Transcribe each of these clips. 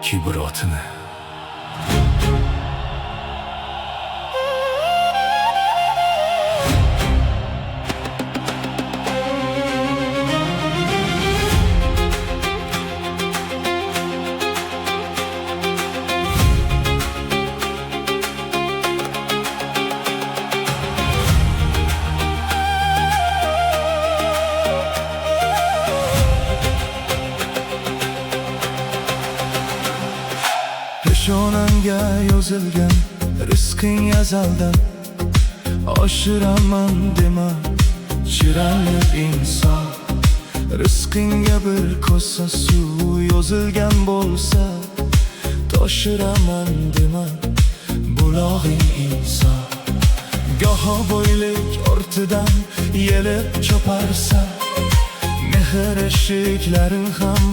kibr otini. Peshonamga yozilgan rizqing azaldan, oshiraman dema chiranib inson. Rizqingga bir kosa suv yozilgan bo'lsa, toshiraman dema bulog'ing inson. Goho bo'ylik ortidan yelib choparsan, mehr eshiklaring ham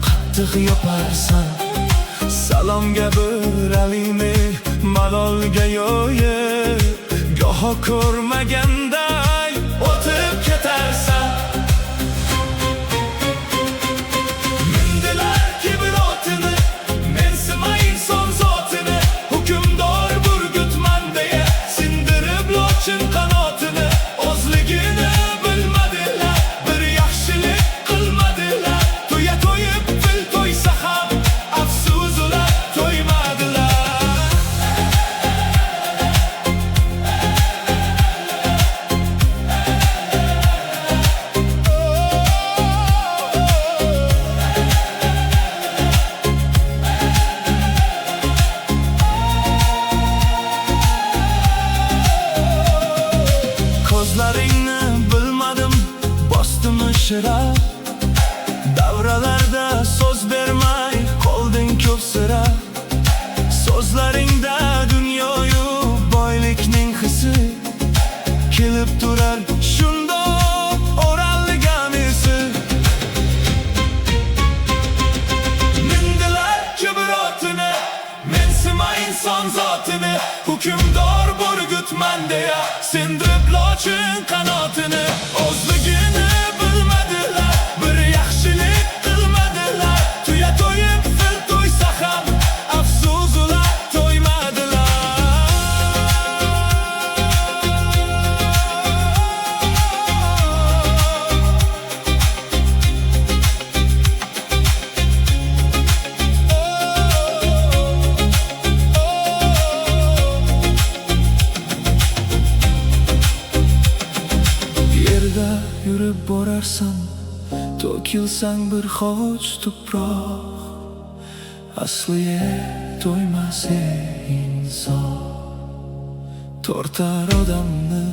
qattiq yoparsan. Salomga bir alini malolga yo'yib, goho ko'rmaganday o'tib ketarsan. Mindilar kibr otini, mensima inson zotini. Hukmdor burgutman deya sindirib lochin qanotini. O'zligini bilmadilar, bir yaxshilik qilmadilar. To'ya to'yib fil to'ysa ham afsus ular to'ymadilar. Ko'zlaringni bilmadim, bosdimi shira. Davralarda so'z bermay qolding ko'p sira. So'zlaringda dunyoyu boylikning hisi kelib turar shundoq o'ralgan esi. Mindilar kibr otini, mensima inson zotini. Hukmdor burgutman deya sindirib lochin qanotini. O'zligini bilmadilar, bir yaxshilik qilmadilar. Tuya to'yib fil to'ysa ham afsus ular to'ymadilar. Yerda yurib borarsan, to'kilsang bir hovuch tuproq. Asliga to'ymas inson, tortar odamni